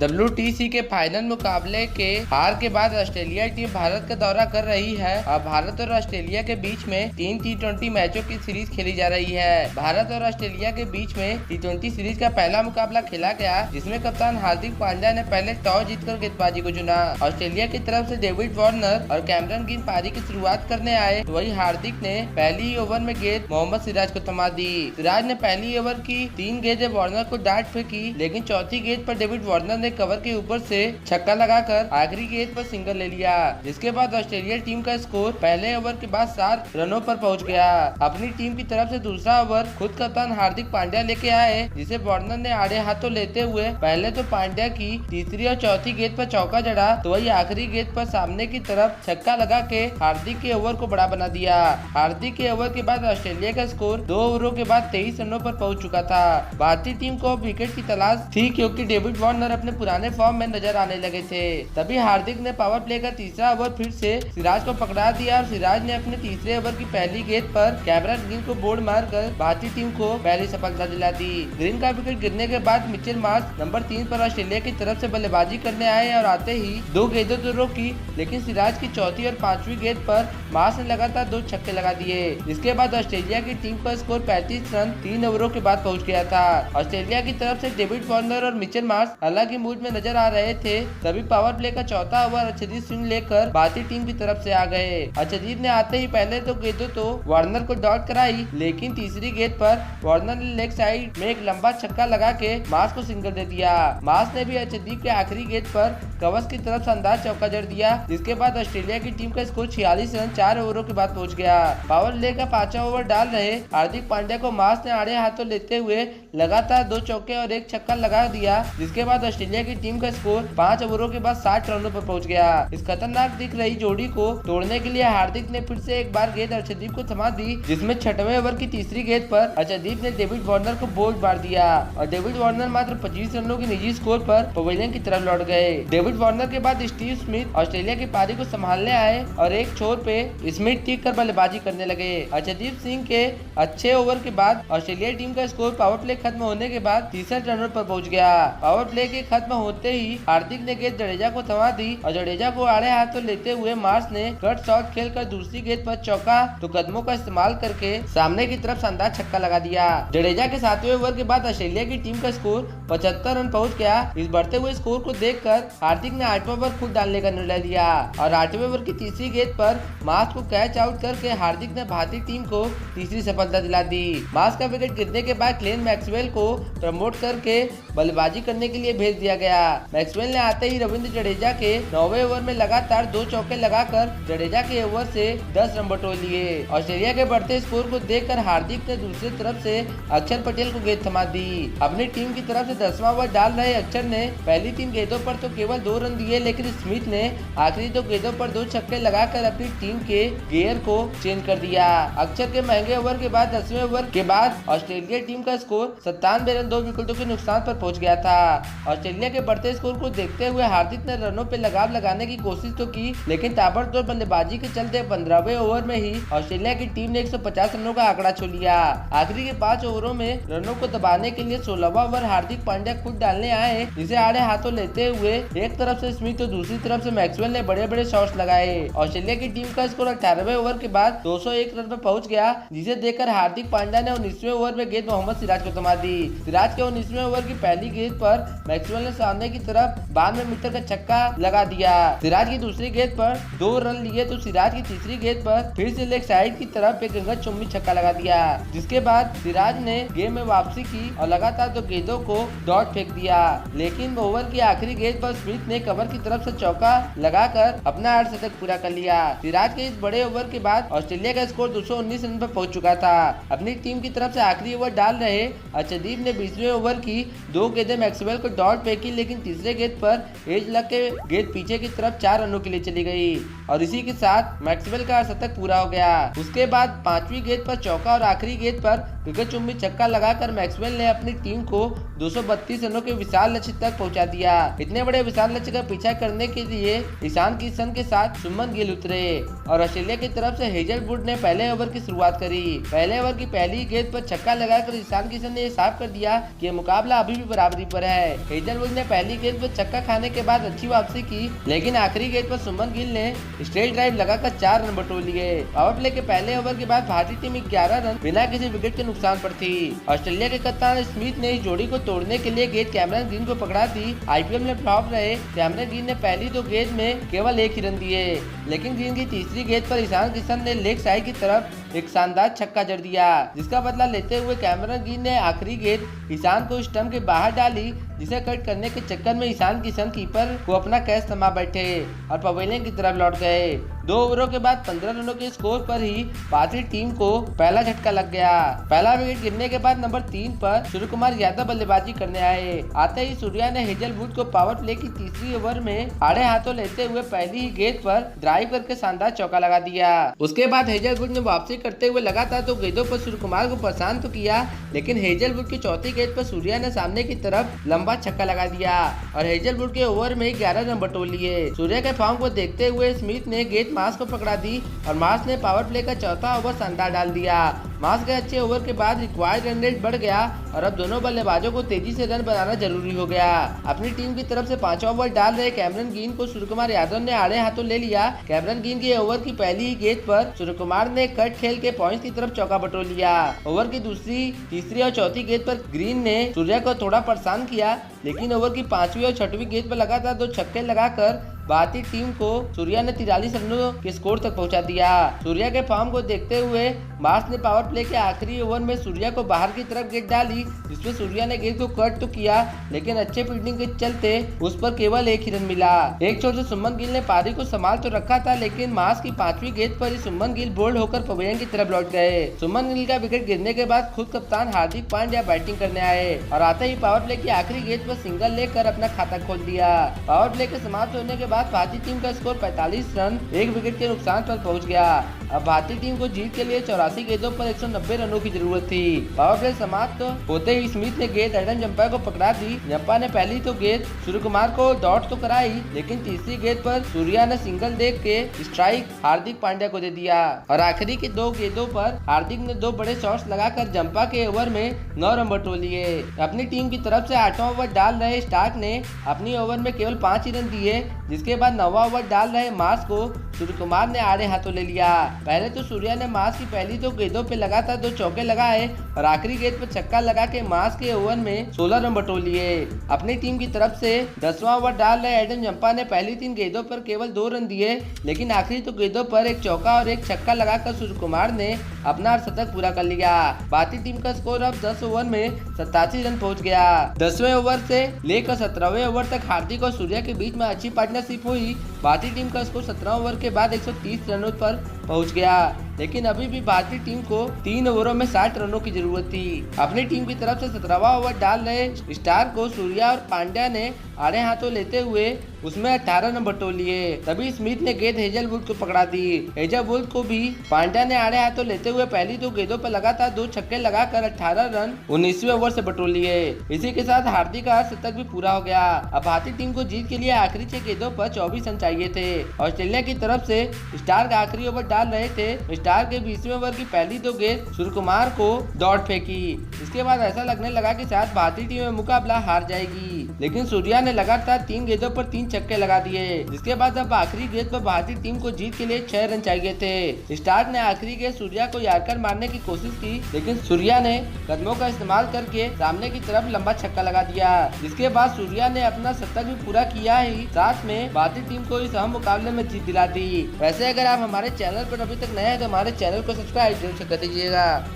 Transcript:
WTC के final मुकाबले के हार के बाद ऑस्ट्रेलिया टीम भारत का दौरा कर रही है। अब भारत और ऑस्ट्रेलिया के बीच में 3 T20 मैचों की सीरीज खेली जा रही है। भारत और ऑस्ट्रेलिया के बीच में T20 सीरीज का पहला मुकाबला खेला गया, जिसमें कप्तान हार्दिक पांड्या ने पहले टॉस जीतकर गेंदबाजी को चुना। ऑस्ट्रेलिया की तरफ से डेविड वार्नर और कैमरन ग्रीन पारी की शुरुआत करने आए, तो वही हार्दिक ने पहली ओवर में गेंद मोहम्मद सिराज को थमा दी। सिराज ने पहली ओवर की 3 गेंदें वार्नर को डांट फेंकी, लेकिन चौथी गेंद पर डेविड वार्नर ने कवर के ऊपर से छक्का लगाकर आखिरी गेंद पर सिंगल ले लिया, जिसके बाद ऑस्ट्रेलिया टीम का स्कोर पहले ओवर के बाद 7 रनों पर पहुंच गया। अपनी टीम की तरफ से दूसरा ओवर खुद कप्तान हार्दिक पांड्या लेके आए, जिसे वार्नर ने आड़े हाथों लेते हुए पहले तो पांड्या की तीसरी और चौथी गेंद पर चौका जड़ा, तो वही आखिरी गेंद पर सामने की तरफ छक्का लगा के हार्दिक के ओवर को बड़ा बना दिया। हार्दिक के ओवर के बाद ऑस्ट्रेलिया का स्कोर 2 ओवरों के बाद 23 रनों पर पहुंच चुका था। भारतीय टीम को विकेट की तलाश थी, क्योंकि डेविड वार्नर अपने पुराने फॉर्म में नजर आने लगे थे। तभी हार्दिक ने पावर प्ले का तीसरा ओवर फिर से सिराज को पकड़ा दिया और सिराज ने अपने तीसरे ओवर की पहली गेंद पर कैमरन ग्रीन को बोल्ड मारकर भारतीय टीम को पहली सफलता दिला दी। ग्रीन का विकेट गिरने के बाद मिचेल मार्श नंबर 3 पर ऑस्ट्रेलिया की तरफ से बल्लेबाजी करने आए और आते ही 2 गेंदों तो रोकी, लेकिन सिराज की चौथी और 5वीं गेंद पर मार्श ने लगातार 2 छक्के लगा दिए, जिसके बाद ऑस्ट्रेलिया की टीम का स्कोर 35 रन 3 ओवरों के बाद पहुंच गया था। ऑस्ट्रेलिया की तरफ से डेविड वार्नर और मिचेल मार्श अलग ही मूड में नजर आ रहे थे। तभी पावर प्ले का चौथा ओवर अर्शदीप सिंह लेकर भारतीय टीम की तरफ से आ गए। अर्शदीप ने आते ही पहले 2 गेंदों तो वार्नर को डॉट कराई, लेकिन तीसरी गेंद पर वार्नर ने लेग साइड में एक लंबा छक्का लगा के मार्श को सिंगल दे दिया। मार्श ने भी अर्शदीप के आखिरी गेंद पर कवच की तरफ शानदार चौका जड़ दिया, जिसके बाद ऑस्ट्रेलिया की टीम का स्कोर 46 रन 4 ओवरों के बाद पहुंच गया। पावर प्ले का 5वां ओवर डाल रहे हार्दिक पांड्या को मार्श ने आड़े हाथों लेते हुए लगातार 2 चौके और 1 छक्का लगा दिया, जिसके बाद ऑस्ट्रेलिया की टीम का स्कोर 5 ओवरों के बाद 60 रनों पर पहुंच गया। इस खतरनाक दिख रही जोड़ी को तोड़ने के लिए हार्दिक ने फिर से एक बार गेंद अर्शदीप को थमा दी, जिसमें 6वें ओवर की तीसरी गेंद पर अर्शदीप ने डेविड वार्नर को बोल्ड मार दिया और डेविड वार्नर मात्र 25 रनों की निजी स्कोर पर पवेलियन की तरफ लौट गए। डेविड वार्नर के बाद स्टीव स्मिथ ऑस्ट्रेलिया की पारी को संभालने आए और एक छोर पे स्मिथ टिक कर बल्लेबाजी करने लगे। अर्शदीप सिंह के अच्छे ओवर के बाद ऑस्ट्रेलिया टीम का स्कोर पावर प्ले खत्म होने के बाद 63 रनों पर पहुंच गया। पावर प्ले के खत्म होते ही हार्दिक ने गेंद जडेजा को थमा दी और जडेजा को आड़े हाथों लेते हुए मार्श ने कट शॉट खेलकर दूसरी गेंद पर चौका तो कदमों का इस्तेमाल करके सामने की तरफ शानदार छक्का लगा दिया। जडेजा के 7वें ओवर के बाद ऑस्ट्रेलिया की टीम का स्कोर 75 रन पहुंच गया। इस बढ़ते हुए स्कोर को देखकर हार्दिक ने 8वां ओवर खुद डालने का निर्णय लिया और 8वें ओवर की तीसरी गेंद पर मार्श को कैच आउट करके हार्दिक ने भारतीय टीम को तीसरी सफलता दिला दी। मार्श का विकेट गिरने के बाद ग्लेन मैक्सवेल को प्रमोट करके बल्लेबाजी करने के लिए भेज दिया गया। मैक्सवेल ने आते ही रविंद्र जडेजा के 9वें ओवर में लगातार 2 चौके लगाकर जडेजा के ओवर से 10 रन बटोर लिए। ऑस्ट्रेलिया के बढ़ते स्कोर को देखकर हार्दिक ने दूसरी तरफ से अक्षर पटेल को गेंद थमा दी। अपनी टीम की तरफ से 10वां ओवर डाल रहे अक्षर ने पहली 3 गेंदों पर तो केवल 2 रन दिए, लेकिन स्मिथ ने आखिरी 2 गेंदों पर 2 छक्के लगाकर अपनी टीम के गियर को चेंज कर दिया। अक्षर के महंगे ओवर के बाद 10वें ओवर के बाद ऑस्ट्रेलिया टीम का स्कोर 97 रन 2 विकेटों के नुकसान पर पहुंच गया था। ऑस्ट्रेलिया के बढ़ते स्कोर को देखते हुए हार्दिक ने रनों पे लगाम लगाने की कोशिश तो की, लेकिन ताबड़तोड़ बल्लेबाजी के चलते 15वें ओवर में ही ऑस्ट्रेलिया की टीम ने 150 रनों का आंकड़ा छू लिया। आखिरी के 5 ओवरों में रनों को दबाने के लिए 16वां ओवर हार्दिक पांड्या खुद डालने आए, जिसे आड़े हाथों लेते हुए एक तरफ से स्मिथ तो दूसरी तरफ से मैक्सवेल ने बड़े बड़े शॉट्स लगाए। ऑस्ट्रेलिया की टीम का स्कोर 18वें ओवर के बाद 201 रन पर पहुंच गया, जिसे देखकर हार्दिक पांड्या ने 19वें ओवर में गेंद मोहम्मद सिराज को थमा दी। सिराज के 19वें ओवर की पहली गेंद पर मैक्सवेल ने सामने की तरफ 92 मीटर का छक्का लगा दिया। सिराज की दूसरी गेंद पर 2 रन लिए, तो सिराज की तीसरी गेंद पर फिर से लेग साइड की तरफ एक गंगा चुम्बी छक्का लगा दिया, जिसके बाद सिराज ने गेम में वापसी की और लगातार 2 गेंदों को डॉट फेंक दिया। लेकिन ओवर की आखिरी गेंद पर स्मिथ ने कवर की तरफ से चौका लगाकर अपना अर्धशतक पूरा कर लिया। सिराज के इस बड़े ओवर के बाद ऑस्ट्रेलिया का स्कोर 219 रन पर पहुंच चुका था। अपनी टीम की तरफ से आखिरी ओवर डाल रहे अर्शदीप ने 20वें ओवर की 2 गेंदें मैक्सवेल को डॉट फेंकी, लेकिन तीसरे गेंद पर एज लग के गेंद पीछे की तरफ 4 रनों के लिए चली गई और इसी के साथ मैक्सवेल का अर्धशतक पूरा हो गया। उसके बाद 5वीं गेंद पर चौका और आखिरी गेंद पर विकेट चुम्बी छक्का लगाकर मैक्सवेल ने अपनी टीम को 232 रनों के विशाल लक्ष्य तक पहुंचा दिया। इतने बड़े विशाल लक्ष्य का पीछा करने के लिए ईशान किशन के साथ सुमन गिल उतरे और ऑस्ट्रेलिया की तरफ से हेजलवुड ने पहले ओवर की शुरुआत करी। पहले ओवर की पहली गेंद पर छक्का लगाकर ईशान किशन ने साफ कर दिया कि मुकाबला अभी भी बराबरी पर है। हेजलवुड ने पहली गेंद पर छक्का खाने के बाद अच्छी वापसी की, लेकिन आखिरी गेंद पर सुमन गिल ने स्ट्रेट ड्राइव लगाकर 4 रन बटोर लिए। पावर प्ले के पहले ओवर के बाद भारतीय टीम 11 रन बिना किसी विकेट के नुकसान पर थी। ऑस्ट्रेलिया के कप्तान स्मिथ ने इस जोड़ी को तोड़ने के लिए गेंद कैमरन ग्रीन को पकड़ा दी। आईपीएल में फ्लॉप रहे कैमरन ग्रीन ने पहली 2 गेंद में केवल 1 ही रन दिए, लेकिन ग्रीन की तीसरी गेंद पर ईशान किशन ने लेग साइड की तरफ एक शानदार छक्का जड़ दिया, जिसका बदला लेते हुए कैमरन ग्रीन ने आखिरी गेंद ईशान को स्टंप के बाहर डाली, जिसे कट करने के चक्कर में ईशान किशन कीपर को अपना कैच थमा बैठे और पवेलियन की तरफ लौट गए। 2 ओवरों के बाद 15 रनों के स्कोर पर ही भारतीय टीम को पहला झटका लग गया। पहला विकेट गिरने के बाद नंबर 3 पर सूर्य कुमार यादव बल्लेबाजी करने आए। आते ही सूर्या ने हेजलवुड को पावर प्ले की तीसरी ओवर में आड़े हाथों लेते हुए पहली ही गेंद पर ड्राइव करके शानदार चौका लगा दिया। उसके बाद हेजलवुड ने वापसी करते हुए लगातार 2 गेंदों पर सूर्य कुमार को परेशान तो किया, लेकिन हेजलवुड की चौथी गेंद पर सूर्या ने सामने की तरफ लंबा छक्का लगा दिया और हेजलवुड के ओवर में 11 रन बटोर लिए। सूर्या के फॉर्म को देखते हुए स्मिथ ने गेंद मार्श को पकड़ा दी और मार्श ने पावर प्ले का चौथा ओवर शानदार डाल दिया। मार्श के अच्छे ओवर के बाद रिक्वायर्ड रन रेट बढ़ गया और अब दोनों बल्लेबाजों को तेजी से रन बनाना जरूरी हो गया। अपनी टीम की तरफ से 5वां ओवर डाल रहे कैमरन ग्रीन को सूर्य कुमार यादव ने आड़े हाथों ले लिया। कैमरन ग्रीन के ओवर की पहली ही गेंद पर सूर्य कुमार ने कट खेल के पॉइंट की तरफ चौका बटोर लिया। ओवर की दूसरी, तीसरी और चौथी गेंद पर ग्रीन ने सूर्या को थोड़ा परेशान किया, लेकिन ओवर की 5वीं और 6वीं गेंद पर लगातार 2 छक्के लगाकर भारतीय टीम को सूर्या ने 43 रनों के स्कोर तक पहुंचा दिया। सूर्या के फॉर्म को देखते हुए मार्श ने पावर प्ले के आखिरी ओवर में सूर्या को बाहर की तरफ गेंद डाली, जिसमें सूर्या ने गेंद को कट तो किया, लेकिन अच्छे फील्डिंग के चलते उस पर केवल 1 ही रन मिला। एक छोर से सुमन गिल ने पारी को संभाल तो रखा था, लेकिन मार्श की 5वीं गेंद पर ही सुमन गिल बोल्ड होकर पवेलियन की तरफ लौट गए। सुमन गिल का विकेट गिरने के बाद खुद कप्तान हार्दिक पांड्या बैटिंग करने आए और आते ही पावर प्ले की आखिरी गेंद पर सिंगल लेकर अपना खाता खोल दिया। पावर प्ले के समाप्त होने के बाद भारतीय टीम का स्कोर 45 रन 1 विकेट के नुकसान पर पहुंच गया। अब भारतीय टीम को जीत के लिए 84 गेंदों पर 190 रनों की जरूरत थी। पावर प्ले समाप्त होते ही स्मिथ ने गेंद एडम जंपा को पकड़ा दी। जंपा ने पहली तो गेंद सूर्य कुमार को डॉट तो कराई, लेकिन तीसरी गेंद पर सूर्या ने सिंगल देख के स्ट्राइक हार्दिक पांड्या को दे दिया और आखिरी की 2 गेंदों पर हार्दिक ने 2 बड़े शॉट्स लगाकर जंपा के ओवर में 9 रन बटोर लिए। अपनी टीम की तरफ से 8वां ओवर डाल रहे स्टार्क ने अपनी ओवर में केवल 5 ही रन दिए, जिसके बाद 9वां ओवर डाल रहे मार्श को सूर्य कुमार ने आड़े हाथों ले लिया। पहले तो सूर्या ने मार्श की पहली 2 गेंदों पे लगातार 2 चौके लगाए और आखिरी गेंद पर छक्का लगा के मार्श के ओवर में 16 रन बटोर लिए। अपनी टीम की तरफ से 10वां ओवर डाल रहे एडम जंपा ने पहली 3 गेंदों पर केवल 2 रन दिए, लेकिन आखिरी 2 गेंदों पर एक चौका और एक छक्का लगाकर सूर्य कुमार ने अपना शतक पूरा कर लिया। भारतीय टीम का स्कोर अब 10 ओवर में 87 रन पहुंच गया। 10वें ओवर से लेकर 17वें ओवर तक हार्दिक और सूर्या के बीच में अच्छी पार्टनरशिप हुई। भारतीय टीम का स्कोर 17 ओवर के बाद 130 रनों पर पहुंच गया, लेकिन अभी भी भारतीय टीम को 3 ओवरों में 60 रनों की जरूरत थी। अपनी टीम की तरफ से 17वां ओवर डाल रहे स्टार को सूर्या और पांड्या ने आड़े हाथों लेते हुए उसमें 18 रन बटोर लिए। तभी स्मिथ ने गेंद हेजलवुड को पकड़ा दी। हेजलवुड को भी पांड्या ने आड़े हाथों लेते हुए पहली 2 गेंदों पर लगातार 2 छक्के लगाकर 18 रन 19वें ओवर से बटोर लिए। इसी के साथ हार्दिक का शतक भी पूरा हो गया। अब भारतीय टीम को जीत के लिए आखिरी 6 गेंदों पर 24 रन चाहिए थे। ऑस्ट्रेलिया की तरफ से स्टार का आखिरी ओवर डाल रहे थे। स्टार के 20वें ओवर की पहली 2 गेंद सूर्य कुमार को डॉट फेंकी। इसके बाद ऐसा लगने लगा कि शायद भारतीय टीम में मुकाबला हार जाएगी, लेकिन सूर्या ने लगातार 3 गेंदों पर 3 छक्के लगा दिए, जिसके बाद अब आखिरी गेंद पर भारतीय टीम को जीत के लिए 6 रन चाहिए थे। स्टार ने आखिरी गेंद सूर्या को यार्कर मारने की कोशिश की, लेकिन सूर्या ने कदमों का इस्तेमाल करके सामने की तरफ लंबा छक्का लगा दिया, जिसके बाद सूर्या ने अपना शतक भी पूरा किया ही साथ में भारतीय टीम को इस अहम मुकाबले में जीत दिला दी। वैसे अगर आप हमारे चैनल पर अभी तक नए हैं तो हमारे चैनल को सब्सक्राइब जरूर कर दीजिएगा।